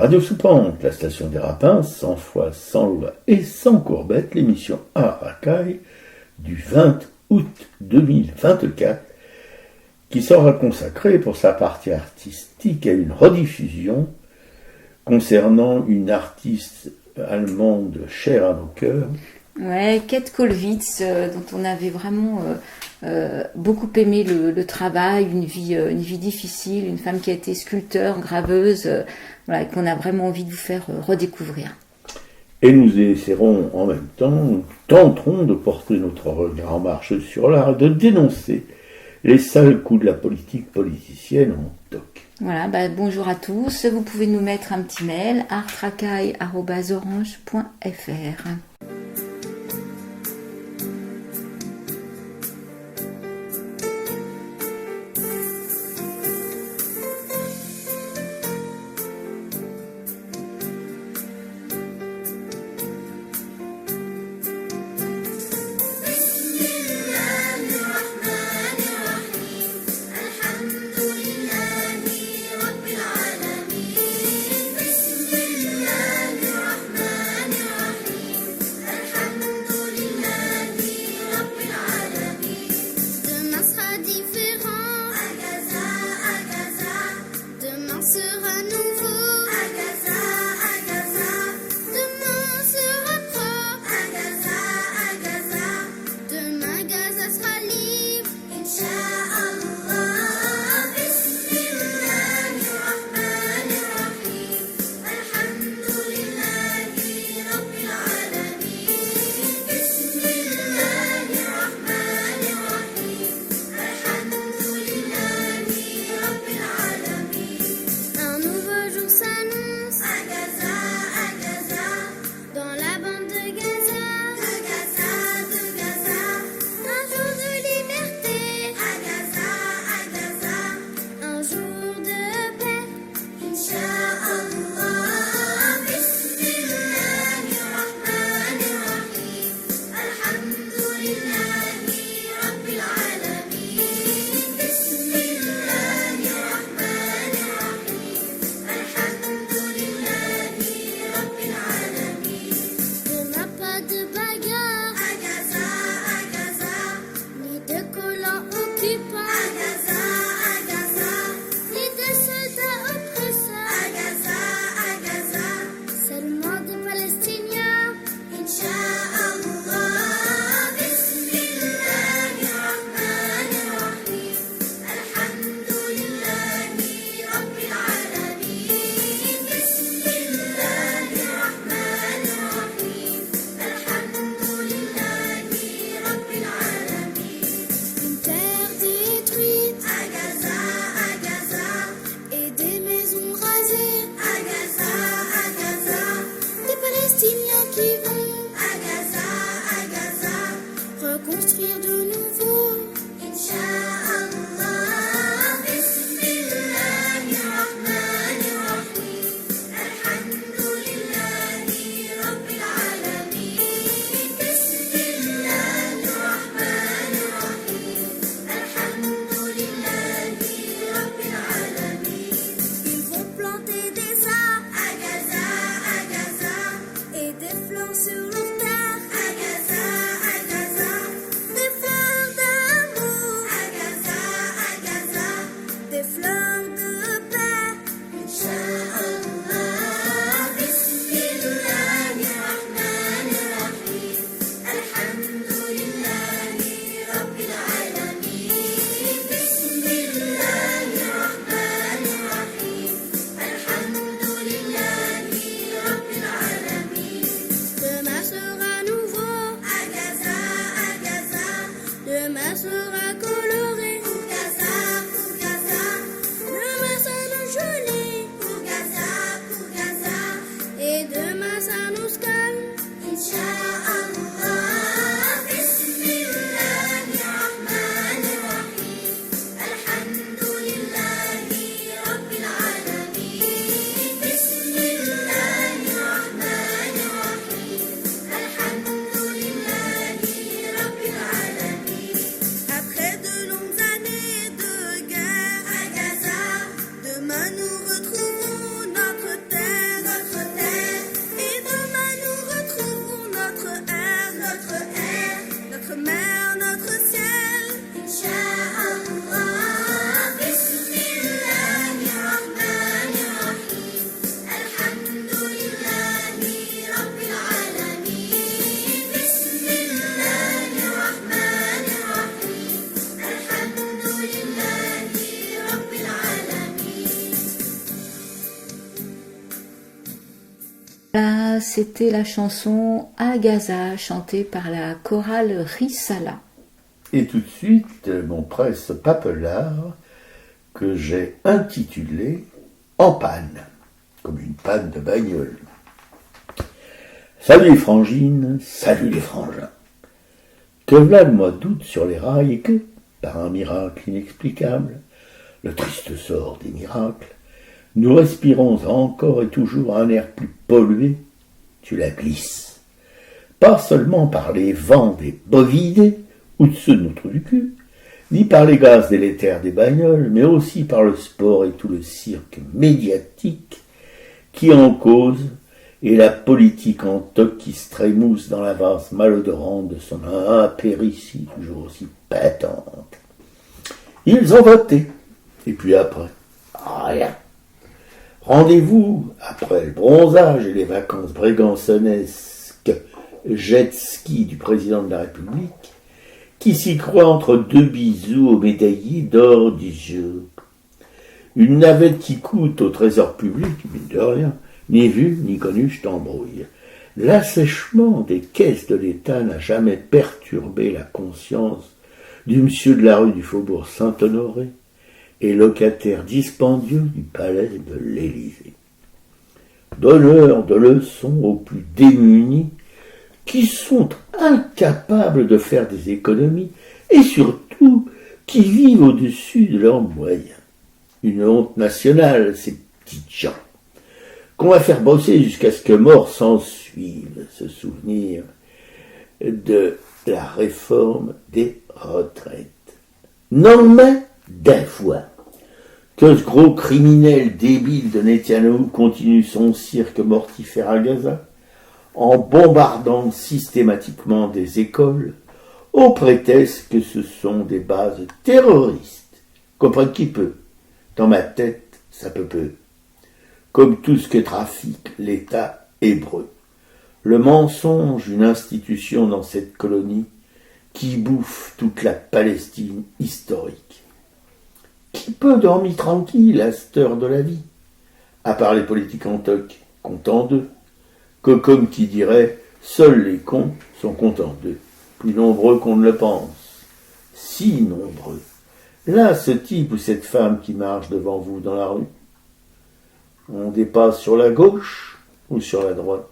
Radio Soupente, la station des Rapins, sans foi, sans loi et sans courbette, l'émission Art Racaille du 20 août 2024, qui sera consacrée pour sa partie artistique à une rediffusion concernant une artiste allemande chère à nos cœurs. Ouais, Käthe Kollwitz, dont on avait vraiment beaucoup aimé le travail, une vie difficile, une femme qui a été sculpteur, graveuse, voilà, qu'on a vraiment envie de vous faire redécouvrir. Et nous essaierons en même temps, nous tenterons de porter notre regard en marche sur l'art, de dénoncer les sales coups de la politique politicienne en toc. Voilà, bonjour à tous. Vous pouvez nous mettre un petit mail, artracaille@orange.fr. C'était la chanson à Gaza, chantée par la chorale Risala. Et tout de suite, mon presse papelard, que j'ai intitulé En panne, comme une panne de bagnole. Salut les frangines, salut les frangins. Que v'là le mois d'août sur les rails et que, par un miracle inexplicable, le triste sort des miracles, nous respirons encore et toujours un air plus pollué, tu la glisses. Pas seulement par les vents des bovidés, ou de ceux de notre du cul, ni par les gaz délétères des bagnoles, mais aussi par le sport et tout le cirque médiatique qui en cause, et la politique en toc qui se trémousse dans la vase malodorante de son impéritie toujours aussi patente. Ils ont voté, et puis après, rien. Rendez-vous, après le bronzage et les vacances brégançonnesques jet-ski du président de la République, qui s'y croit entre deux bisous aux médaillés d'or du jour. Une navette qui coûte au trésor public, mine de rien, ni vu, ni connu, je t'embrouille. L'assèchement des caisses de l'État n'a jamais perturbé la conscience du monsieur de la rue du Faubourg Saint-Honoré et locataire dispendieux du palais de l'Élysée. Donneur de leçons aux plus démunis qui sont incapables de faire des économies et surtout qui vivent au-dessus de leurs moyens. Une honte nationale, ces petites gens, qu'on va faire bosser jusqu'à ce que mort s'en suive, se souvenir de la réforme des retraites. Non mais, d'un fois, que ce gros criminel débile de Netanyahou continue son cirque mortifère à Gaza, en bombardant systématiquement des écoles, au prétexte que ce sont des bases terroristes. Comprendre qui peut. Dans ma tête, ça peut peu. Comme tout ce que trafique l'État hébreu. Le mensonge, une institution dans cette colonie qui bouffe toute la Palestine historique. Qui peut dormir tranquille à cette heure de la vie, à part les politiques en toc, contents d'eux, que comme qui dirait, seuls les cons sont contents d'eux, plus nombreux qu'on ne le pense, si nombreux. Là, ce type ou cette femme qui marche devant vous dans la rue, on dépasse sur la gauche ou sur la droite.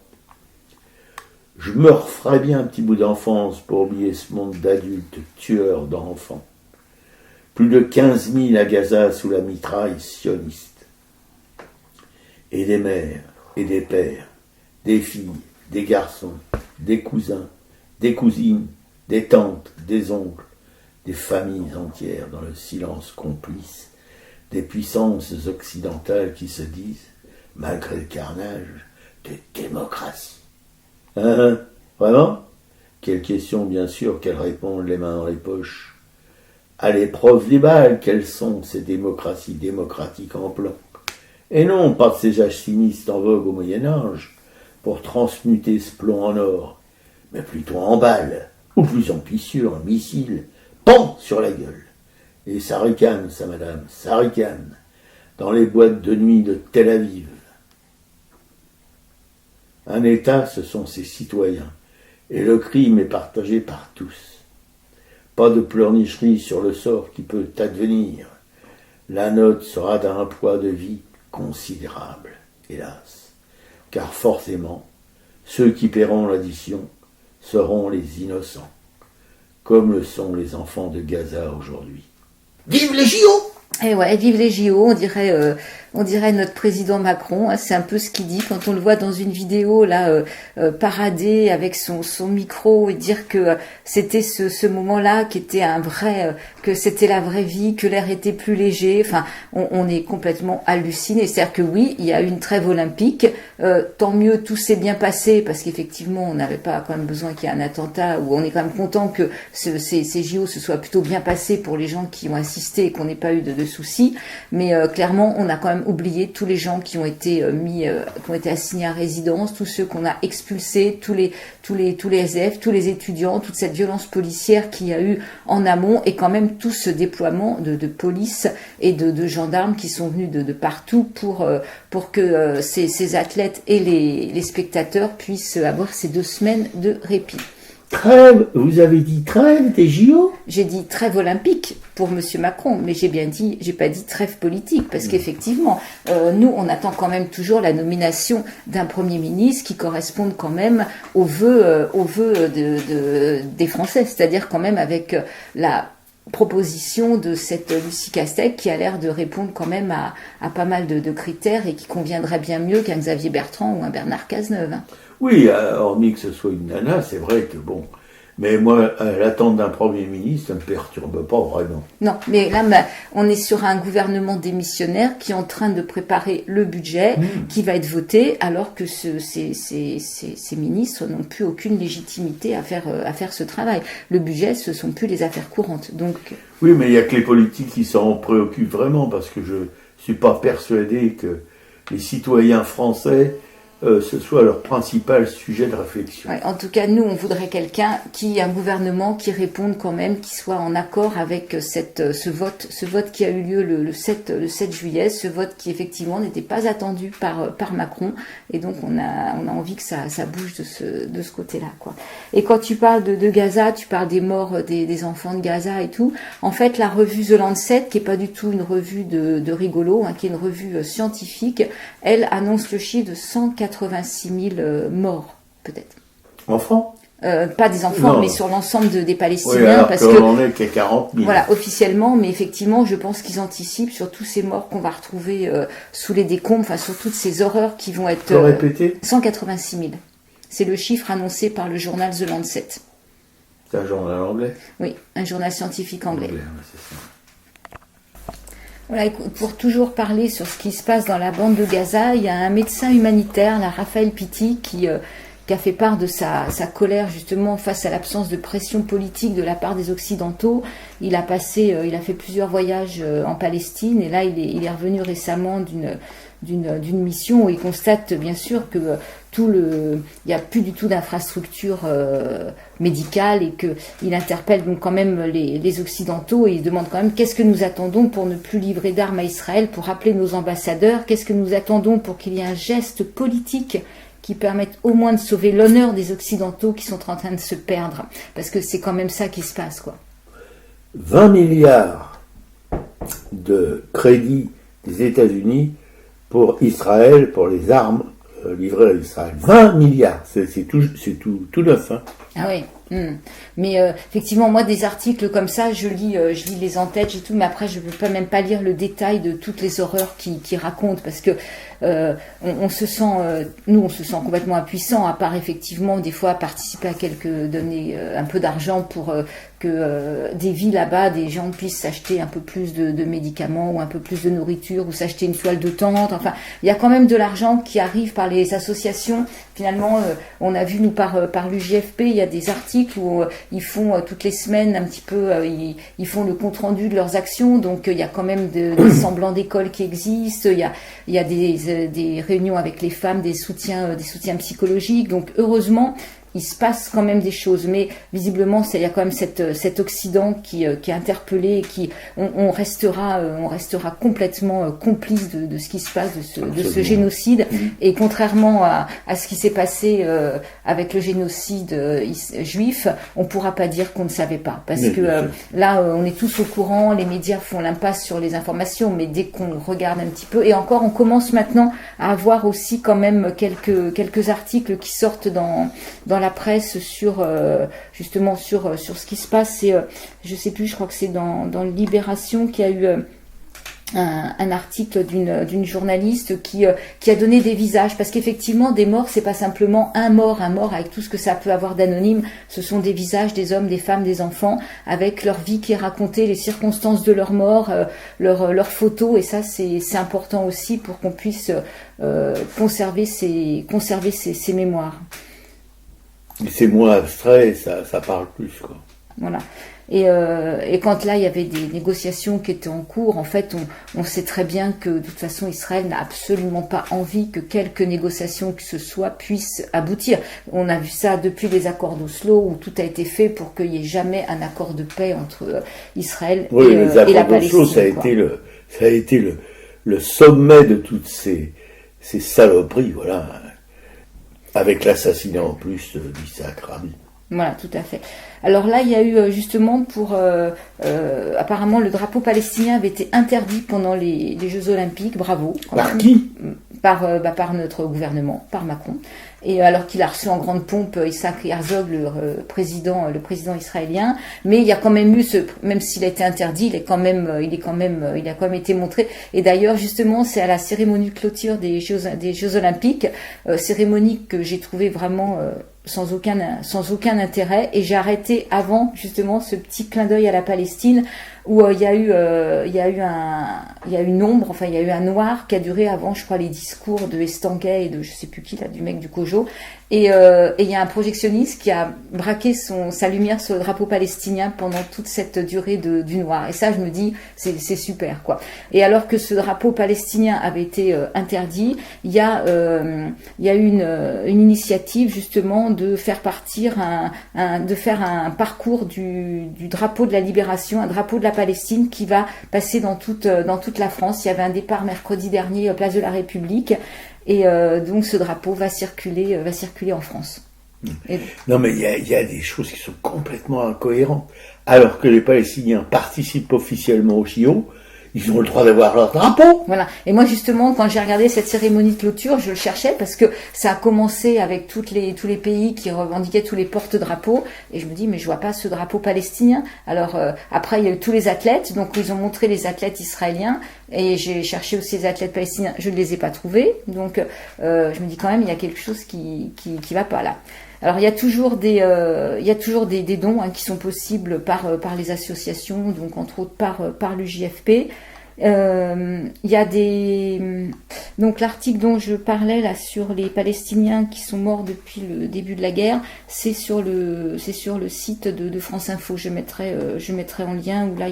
Je me referais bien un petit bout d'enfance pour oublier ce monde d'adultes tueurs d'enfants. Plus de 15 000 à Gaza sous la mitraille sioniste. Et des mères et des pères, des filles, des garçons, des cousins, des cousines, des tantes, des oncles, des familles entières dans le silence complice des puissances occidentales qui se disent, malgré le carnage, de démocratie. Hein, vraiment? Quelle question, bien sûr, qu'elles répondent les mains dans les poches. À l'épreuve des balles, quelles sont ces démocraties démocratiques en plan? Et non, pas de ces âges sinistres en vogue au Moyen-Âge, pour transmuter ce plomb en or, mais plutôt en balles, ou plus ambitieux, en missiles, pan sur la gueule. Et ça ricane, ça, madame, ça ricane, dans les boîtes de nuit de Tel Aviv. Un État, ce sont ses citoyens, et le crime est partagé par tous. Pas de pleurnicherie sur le sort qui peut advenir. La note sera d'un poids de vie considérable, hélas, car forcément, ceux qui paieront l'addition seront les innocents, comme le sont les enfants de Gaza aujourd'hui. Vive les JO! Eh ouais, vive les JO, on dirait notre président Macron, hein, c'est un peu ce qu'il dit quand on le voit dans une vidéo là parader avec son micro et dire que c'était ce moment-là qui était que c'était la vraie vie, que l'air était plus léger. Enfin, on est complètement halluciné. C'est-à-dire que oui, il y a eu une trêve olympique, tant mieux, tout s'est bien passé parce qu'effectivement, on n'avait pas quand même besoin qu'il y ait un attentat. Ou on est quand même content que ces JO se soient plutôt bien passés pour les gens qui ont assisté et qu'on n'ait pas eu de soucis. Mais clairement, on a quand même oublié tous les gens qui ont été qui ont été assignés à résidence, tous ceux qu'on a expulsés, tous les SDF, tous les étudiants, toute cette violence policière qu'il y a eu en amont, et quand même tout ce déploiement de police et de gendarmes qui sont venus de partout pour que ces athlètes et les spectateurs puissent avoir ces 2 semaines de répit. Trêve, vous avez dit trêve des JO? J'ai dit trêve olympique pour Monsieur Macron, mais j'ai pas dit trêve politique, parce qu'effectivement, nous, on attend quand même toujours la nomination d'un Premier ministre qui corresponde quand même aux vœux des Français, c'est-à-dire quand même avec la proposition de cette Lucie Castex qui a l'air de répondre quand même à pas mal de critères et qui conviendrait bien mieux qu'un Xavier Bertrand ou un Bernard Cazeneuve. Oui, hormis que ce soit une nana, c'est vrai que bon. Mais moi, l'attente d'un Premier ministre, ça ne me perturbe pas vraiment. Non, mais là, on est sur un gouvernement démissionnaire qui est en train de préparer le budget qui va être voté, alors que ces ministres n'ont plus aucune légitimité à faire ce travail. Le budget, ce ne sont plus les affaires courantes. Donc... Oui, mais il n'y a que les politiques qui s'en préoccupent vraiment, parce que je ne suis pas persuadé que les citoyens français... ce soit leur principal sujet de réflexion. Ouais, en tout cas, nous, on voudrait un gouvernement qui réponde quand même, qui soit en accord avec ce vote qui a eu lieu le 7 juillet, ce vote qui effectivement n'était pas attendu par Macron, et donc on a envie que ça bouge de ce côté-là, quoi. Et quand tu parles de Gaza, tu parles des morts des enfants de Gaza et tout. En fait, la revue The Lancet, qui est pas du tout une revue de rigolo, qui est une revue scientifique, elle annonce le chiffre de 186 000 morts, peut-être. Enfants ? Pas des enfants, non, mais sur l'ensemble des Palestiniens. Oui, alors parce qu'on en est qu'à 40 000. Voilà, officiellement, mais effectivement, je pense qu'ils anticipent sur tous ces morts qu'on va retrouver sous les décombres, enfin sur toutes ces horreurs qui vont être... répéter 186 000. C'est le chiffre annoncé par le journal The Lancet. C'est un journal anglais ? Oui, un journal scientifique anglais. C'est ça. Voilà, écoute, pour toujours parler sur ce qui se passe dans la bande de Gaza, il y a un médecin humanitaire, là, Raphaël Pitti, qui a fait part de sa colère justement face à l'absence de pression politique de la part des Occidentaux. Il a fait plusieurs voyages en Palestine, et là il est revenu récemment d'une mission où il constate bien sûr que il n'y a plus du tout d'infrastructure médicale, et qu'il interpelle donc quand même les Occidentaux, et il demande quand même qu'est-ce que nous attendons pour ne plus livrer d'armes à Israël, pour rappeler nos ambassadeurs, qu'est-ce que nous attendons pour qu'il y ait un geste politique qui permette au moins de sauver l'honneur des Occidentaux qui sont en train de se perdre, parce que c'est quand même ça qui se passe, quoi. 20 milliards de crédits des États-Unis pour Israël, pour les armes livrées à Israël. 20 milliards, c'est tout neuf. Hein. Ah oui. Mais effectivement, moi, des articles comme ça, je lis les en-têtes et tout, mais après, je ne peux même pas lire le détail de toutes les horreurs qu'ils racontent, parce que on se sent complètement impuissant, à part effectivement des fois participer à donner un peu d'argent pour que des vies là-bas, des gens puissent s'acheter un peu plus de médicaments ou un peu plus de nourriture, ou s'acheter une toile de tente. Enfin, il y a quand même de l'argent qui arrive par les associations. Finalement, on a vu, nous, par l'UJFP, il y a des articles où ils font toutes les semaines un petit peu, ils font le compte-rendu de leurs actions, donc il y a quand même des semblants d'écoles qui existent, il y a des réunions avec les femmes, des soutiens psychologiques, donc heureusement, il se passe quand même des choses, mais visiblement il y a quand même cet Occident qui est interpellé, et qui on restera complètement complice de ce qui se passe, de ce génocide. Et contrairement à ce qui s'est passé avec le génocide juif, on pourra pas dire qu'on ne savait pas, parce que là on est tous au courant, les médias font l'impasse sur les informations, mais dès qu'on regarde un petit peu, et encore on commence maintenant à avoir aussi quand même quelques articles qui sortent dans la presse sur justement sur ce qui se passe. C'est je sais plus, je crois que c'est dans Libération qu'il y a eu un article d'une journaliste qui a donné des visages, parce qu'effectivement des morts, c'est pas simplement un mort avec tout ce que ça peut avoir d'anonyme, ce sont des visages des hommes, des femmes, des enfants, avec leur vie qui est racontée, les circonstances de leur mort, leurs photos, et ça c'est important aussi pour qu'on puisse conserver ces mémoires. C'est moins abstrait, ça parle plus, quoi. Voilà. Et quand là il y avait des négociations qui étaient en cours, en fait on sait très bien que de toute façon Israël n'a absolument pas envie que quelques négociations que ce soit puissent aboutir. On a vu ça depuis les accords d'Oslo où tout a été fait pour qu'il n'y ait jamais un accord de paix entre Israël et la Palestine. Ça a été le sommet de toutes ces saloperies, voilà, avec l'assassinat en plus d'Isaac Rabin. Voilà, tout à fait. Alors là, il y a eu justement apparemment le drapeau palestinien avait été interdit pendant les Jeux Olympiques. Bravo. Par qui ? Par notre gouvernement, par Macron. Et alors qu'il a reçu en grande pompe Isaac Herzog, le président israélien, mais il y a quand même eu même s'il a été interdit, il a quand même été montré. Et d'ailleurs, justement, c'est à la cérémonie de clôture des Jeux Olympiques, cérémonie que j'ai trouvée vraiment sans aucun intérêt, et j'ai arrêté avant justement ce petit clin d'œil à la Palestine où il y a eu une ombre, enfin il y a eu un noir qui a duré avant, je crois, les discours de Estanguet et de je sais plus qui là, du mec du Cojo, et il y a un projectionniste qui a braqué sa lumière sur le drapeau palestinien pendant toute cette durée du noir, et ça je me dis c'est super quoi. Et alors que ce drapeau palestinien avait été interdit, il y a eu une initiative justement de faire partir de faire un parcours du drapeau de la libération, un drapeau de la Palestine qui va passer dans toute la France. Il y avait un départ mercredi dernier place de la République, et donc ce drapeau va circuler en France. Non, mais il y a des choses qui sont complètement incohérentes. Alors que les Palestiniens participent officiellement au JO, ils ont le droit d'avoir leur drapeau. Voilà. Et moi, justement, quand j'ai regardé cette cérémonie de clôture, je le cherchais parce que ça a commencé avec tous les pays qui revendiquaient tous les porte-drapeaux. Et je me dis, mais je vois pas ce drapeau palestinien. Alors, après, il y a eu tous les athlètes. Donc, ils ont montré les athlètes israéliens. Et j'ai cherché aussi les athlètes palestiniens. Je ne les ai pas trouvés. Donc, je me dis quand même, il y a quelque chose qui va pas là. Alors il y a toujours des dons qui sont possibles par les associations, donc entre autres par l'UJFP. Il y a donc l'article dont je parlais là sur les Palestiniens qui sont morts depuis le début de la guerre, c'est sur le site de France Info. Je mettrai en lien où là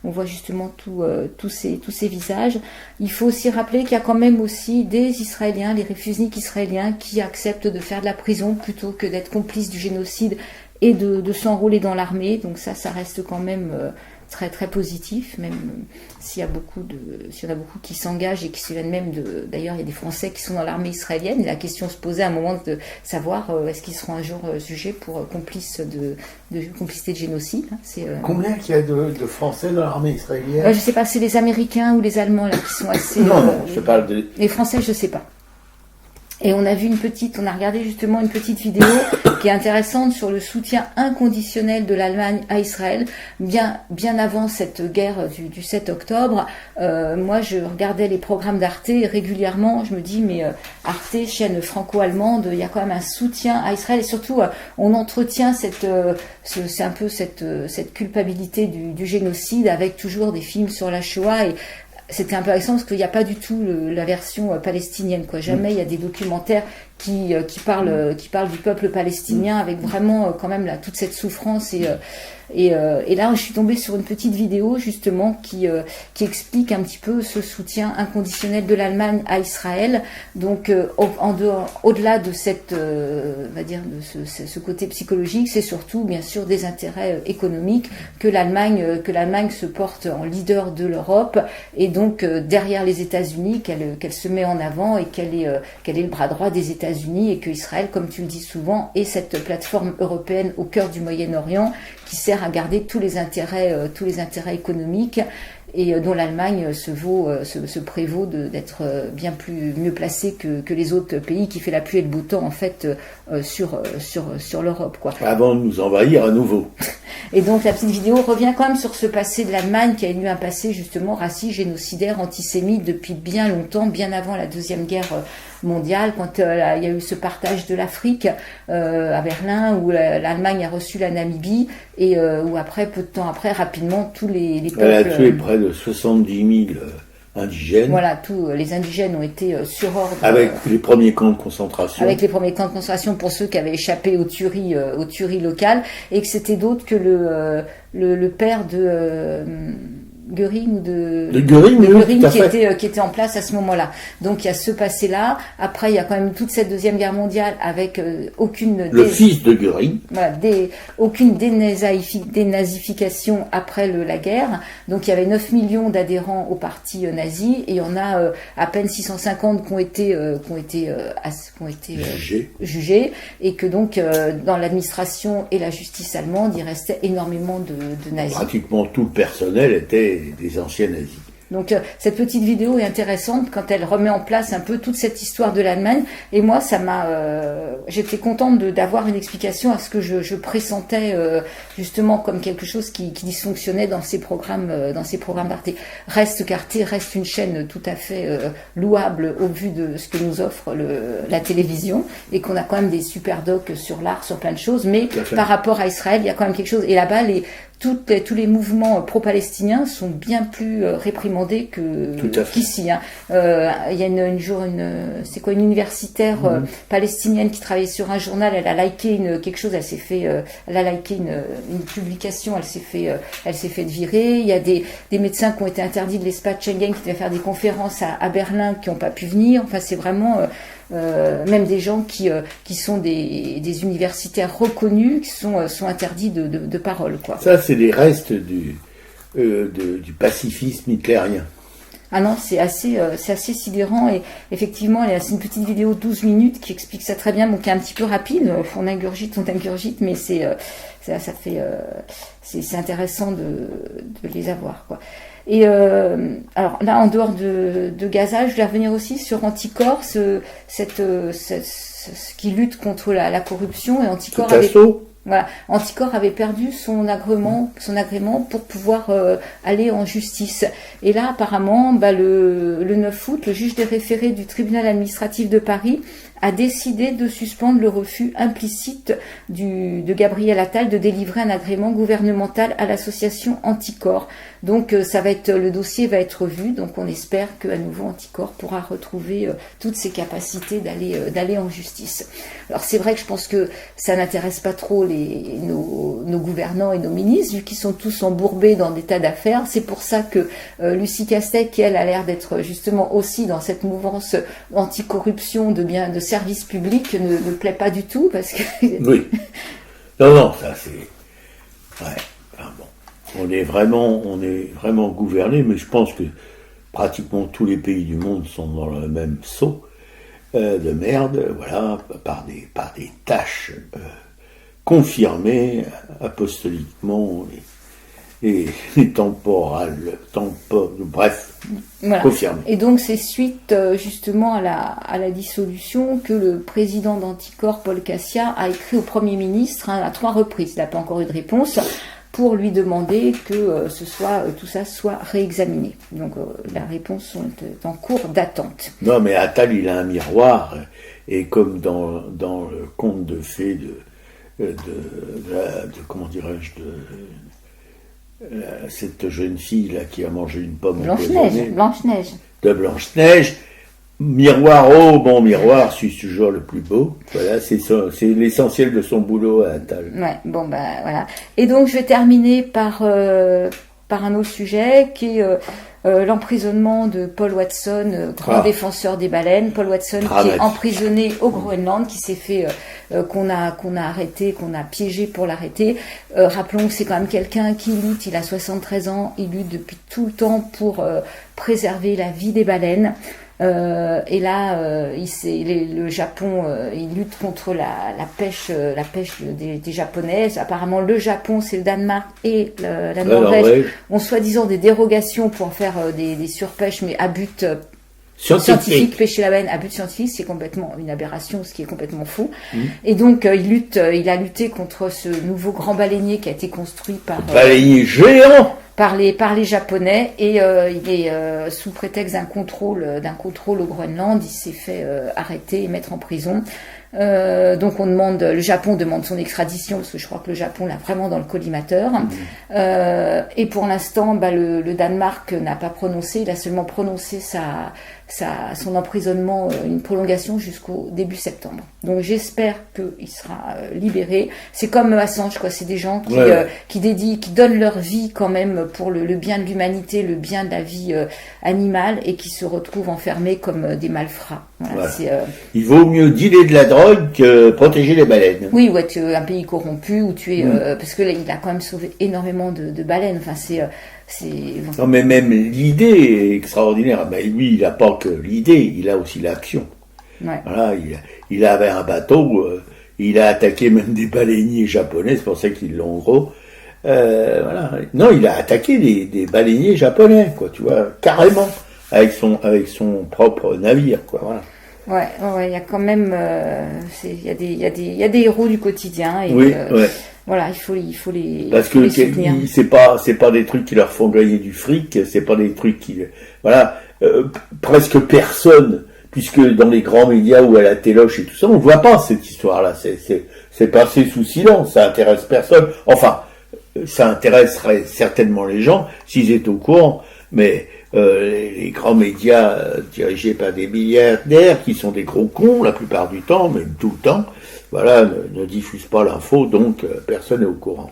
on voit justement tous ces visages. Il faut aussi rappeler qu'il y a quand même aussi des Israéliens, les réfugiés israéliens, qui acceptent de faire de la prison plutôt que d'être complices du génocide et de s'enrôler dans l'armée. Donc ça reste quand même très très positif, même s'il y en a beaucoup qui s'engagent et qui se viennent même d'ailleurs il y a des Français qui sont dans l'armée israélienne, et la question se posait à un moment de savoir est-ce qu'ils seront un jour jugés pour complicité de génocide. Combien qu'il y a de Français dans l'armée israélienne? Je sais pas, c'est les Américains ou les Allemands là qui sont assez... Non, je parle de... Les Français, je sais pas. Et on a regardé justement une petite vidéo qui est intéressante sur le soutien inconditionnel de l'Allemagne à Israël, bien avant cette guerre du 7 octobre. Moi, je regardais les programmes d'Arte et régulièrement, je me dis, mais Arte, chaîne franco-allemande, il y a quand même un soutien à Israël, et surtout, on entretient cette culpabilité du génocide avec toujours des films sur la Shoah. Et c'était intéressant parce qu'il n'y a pas du tout la version palestinienne, quoi. Jamais il y a des documentaires qui parlent du peuple palestinien avec vraiment quand même toute cette souffrance, et là je suis tombée sur une petite vidéo justement qui explique un petit peu ce soutien inconditionnel de l'Allemagne à Israël. Donc au-delà de cette on va dire de ce côté psychologique, c'est surtout bien sûr des intérêts économiques que l'Allemagne se porte en leader de l'Europe, et donc derrière les États-Unis qu'elle se met en avant, et qu'elle est le bras droit des États-Unis, et que Israël, comme tu le dis souvent, est cette plateforme européenne au cœur du Moyen-Orient qui sert à garder tous les intérêts économiques, et dont l'Allemagne se prévaut d'être mieux placée que les autres pays, qui fait la pluie et le beau temps en fait sur l'Europe, quoi. Avant de nous envahir à nouveau. Et donc la petite vidéo revient quand même sur ce passé de l'Allemagne, qui a eu un passé justement raciste, génocidaire, antisémite depuis bien longtemps, bien avant la Deuxième Guerre mondiale, quand il y a eu ce partage de l'Afrique à Berlin, où l'Allemagne a reçu la Namibie, et où après, peu de temps après, rapidement, tous les peuples... Elle a tué près de 70 000 indigènes. Voilà, tous les indigènes ont été sur ordre. Avec les premiers camps de concentration. Avec les premiers camps de concentration pour ceux qui avaient échappé aux tueries locales, et que c'était d'autres que le père de Göring ou de Göring qui était en place à ce moment-là. Donc il y a ce passé-là. Après il y a quand même toute cette deuxième guerre mondiale avec aucune fils de Göring. Voilà, aucune dénazification après la guerre. Donc il y avait 9 millions d'adhérents au parti nazi et il y en a à peine 650 qui ont été jugés, et que donc dans l'administration et la justice allemande il restait énormément de nazis. Pratiquement tout le personnel était des anciens nazis. Donc cette petite vidéo est intéressante quand elle remet en place un peu toute cette histoire de l'Allemagne, et moi ça m'a j'étais contente d'avoir une explication à ce que je pressentais justement comme quelque chose qui dysfonctionnait dans ces programmes d'Arte. Reste qu'Arte reste une chaîne tout à fait louable au vu de ce que nous offre la télévision, et qu'on a quand même des super docs sur l'art, sur plein de choses, mais par rapport à Israël il y a quand même quelque chose, et là-bas tous les mouvements pro-palestiniens sont bien plus réprimandés qu'ici. Hein. Il y a une universitaire palestinienne qui travaillait sur un journal, elle a liké quelque chose, elle a liké une publication, elle s'est fait virer. Il y a des médecins qui ont été interdits de l'espace Schengen, qui devaient faire des conférences à Berlin, qui n'ont pas pu venir. Enfin, c'est vraiment même des gens qui sont des universitaires reconnus, qui sont interdits de parole, quoi. Ça, c'est des restes du pacifisme hitlérien. Ah non, c'est assez sidérant, et effectivement, c'est une petite vidéo de 12 minutes qui explique ça très bien, donc qui est un petit peu rapide, on ingurgite, mais c'est intéressant de les avoir, quoi. Et alors là, en dehors de Gaza, je voulais revenir aussi sur Anticor, ce qui lutte contre la corruption, et Anticor avait perdu son agrément pour pouvoir aller en justice. Et là, apparemment, le 9 août, le juge des référés du tribunal administratif de Paris a décidé de suspendre le refus implicite de Gabriel Attal de délivrer un agrément gouvernemental à l'association Anticor. Donc le dossier va être revu, donc on espère qu'à nouveau Anticor pourra retrouver toutes ses capacités d'aller en justice. Alors c'est vrai que je pense que ça n'intéresse pas trop nos gouvernants et nos ministres, vu qu'ils sont tous embourbés dans des tas d'affaires. C'est pour ça que Lucie Castec, qui elle a l'air d'être justement aussi dans cette mouvance anticorruption de service public, ne plaît pas du tout, parce que... Oui. Non, ça c'est... Ouais, enfin bon. On est vraiment gouverné, mais je pense que pratiquement tous les pays du monde sont dans le même seau de merde, voilà, par des tâches confirmées apostoliquement et temporales, bref, voilà. Confirmées. Et donc c'est suite justement à la dissolution que le président d'Anticor, Paul Cassia, a écrit au Premier ministre à 3 reprises. Il n'a pas encore eu de réponse, pour lui demander que tout ça soit réexaminé. Donc la réponse est en cours d'attente. Non, mais Attal, il a un miroir, et comme dans le conte de fées comment dirais-je, cette jeune fille là qui a mangé une pomme Blanche-Neige. De Blanche-Neige. Miroir, oh bon miroir, suis toujours le plus beau. Voilà, c'est l'essentiel de son boulot à Attal. Ouais, bon voilà. Et donc je vais terminer par un autre sujet qui est l'emprisonnement de Paul Watson, grand défenseur des baleines. Paul Watson qui est emprisonné au Groenland, qui s'est fait qu'on a arrêté, qu'on a piégé pour l'arrêter. Rappelons que c'est quand même quelqu'un qui lutte. Il a 73 ans, il lutte depuis tout le temps pour préserver la vie des baleines. Et là, le Japon, il lutte contre la pêche des Japonais. Apparemment, le Japon, c'est le Danemark et la Norvège ont soi-disant des dérogations pour faire des surpêches, mais à but scientifique, pêcher la baleine à but scientifique, c'est complètement une aberration, ce qui est complètement faux. Et donc, il a lutté contre ce nouveau grand baleinier qui a été construit par... Baleinier géant par les Japonais, et il est sous prétexte d'un contrôle au Groenland, il s'est fait arrêter et mettre en prison. Donc le Japon demande son extradition parce que je crois que le Japon l'a vraiment dans le collimateur. Et pour l'instant, le Danemark n'a pas prononcé, il a seulement prononcé son emprisonnement, une prolongation jusqu'au début septembre. Donc j'espère qu'il sera libéré. C'est comme Assange, quoi. C'est des gens qui donnent leur vie quand même pour le bien de l'humanité, le bien de la vie animale, et qui se retrouvent enfermés comme des malfrats. Voilà, il vaut mieux dealer de la drogue que protéger les baleines. Oui, ou être un pays corrompu, ou tuer, parce que là, il a quand même sauvé énormément de baleines. Enfin, Non, mais même l'idée est extraordinaire. Mais lui, il n'a pas que l'idée, il a aussi l'action. Ouais. Voilà, il avait un bateau, il a attaqué même des baleiniers japonais, c'est pour ça qu'ils l'ont gros. Voilà. Non, il a attaqué des baleiniers japonais, quoi, tu vois, carrément, avec son propre navire, quoi, voilà. Ouais, il y a quand même, il y a des héros du quotidien, et voilà, il faut les parce que soutenir. C'est pas des trucs qui leur font gagner du fric, c'est pas des trucs qui, voilà, presque personne, puisque dans les grands médias ou à la téloche et tout ça, on voit pas cette histoire-là, c'est passé sous silence, ça intéresse personne. Enfin, ça intéresserait certainement les gens s'ils étaient au courant, mais les grands médias dirigés par des milliardaires qui sont des gros cons la plupart du temps, même tout le temps, voilà, ne diffusent pas l'info, donc personne n'est au courant.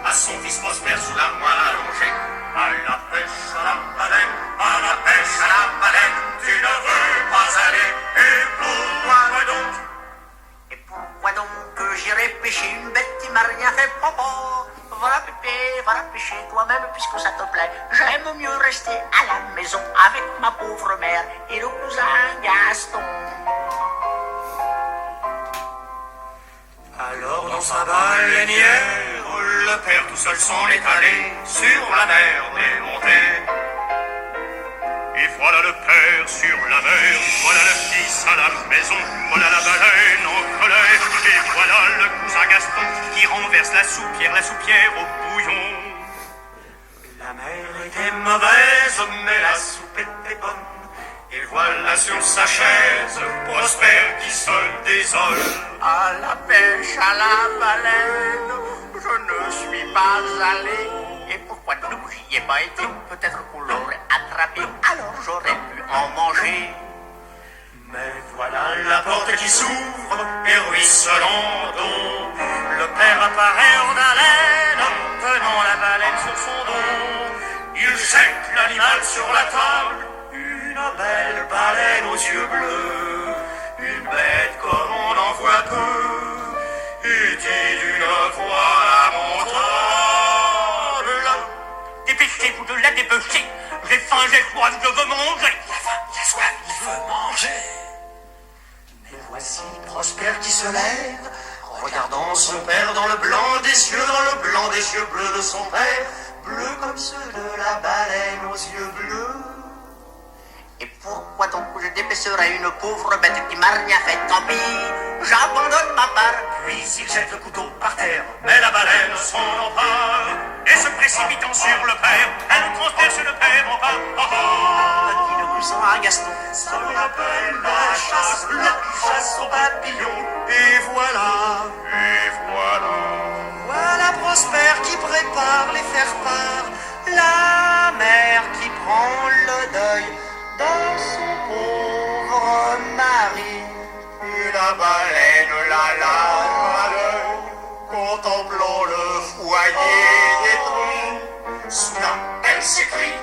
À son fils prospère sous la moelle allongée. À la pêche à la baleine, à la pêche à la baleine, tu ne veux pas aller. Et pourquoi donc? Et pourquoi donc que j'irai pêcher une bête qui m'a rien fait, papa? Va pêcher toi-même puisque ça te plaît. J'aime mieux rester à la maison avec ma pauvre mère et le cousin Gaston. Alors dans sa baleinière, le père tout seul s'en est allé sur la mer démontée. Et voilà le père sur la mer, voilà le fils à la maison, voilà la baleine en colère, et voilà le cousin Gaston qui renverse la soupière au bouillon. La mer était mauvaise, mais la soupe était bonne. Et voilà sur sa chaise, Prosper qui se désole. À la pêche à la baleine, je ne suis pas allé. Et pourquoi donc j'y ai pas été? Peut-être qu'on l'aurait attrapé, alors j'aurais pu en manger. Mais voilà la porte qui s'ouvre et ruisselant d'eau. Le père apparaît en haleine, tenant la baleine sur son dos. Il jette l'animal sur la table. Une belle baleine aux yeux bleus, une bête comme on n'en voit peu, et dit d'une voix lamentable: dépêchez-vous de la dépêcher, j'ai faim, j'ai soif, je veux manger. J'ai soif, il veut manger. Mais voici Prosper qui se lève, regardant son père dans le blanc des yeux, dans le blanc des yeux bleus de son père, bleus comme ceux de la baleine aux yeux bleus. Et pourquoi donc je dépêcherai une pauvre bête qui m'a rien fait? Tant pis, j'abandonne ma part. Puis il jette le couteau par terre, mais la baleine s'en empare. Et se précipitant sur le père, elle transperce le père en bas. Petit le cousin à Gaston, ça rappelle la chasse, la chasse aux papillons. Et voilà, voilà Prosper qui prépare les faire-part, la mère qui prend le deuil dans son pauvre mari. Et la baleine la contemplant le foyer détruit. Soudain elle s'écrie: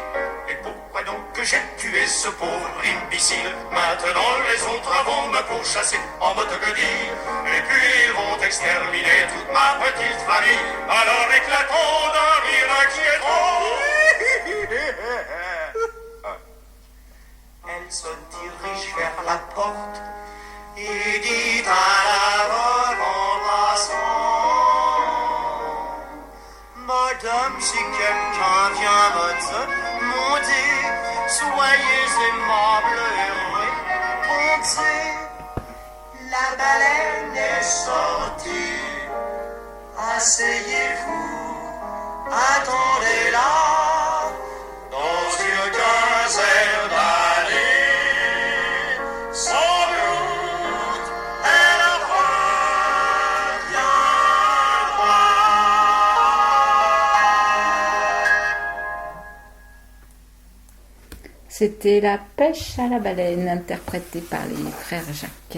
et pourquoi donc que j'ai tué ce pauvre imbécile? Maintenant les autres vont me pourchasser en mode guenille, et puis ils vont exterminer toute ma petite famille. Alors éclatons d'un rire inquiétant. Elle se dirige vers la porte et dit à l'aveugle en passant: Madame, si quelqu'un vient me demander, soyez aimable et rentrée, la baleine est sortie. Asseyez-vous, attendez-la, dans une quinzaine d'années, sans doute, elle reviendra. C'était La pêche à la baleine, interprétée par les frères Jacques.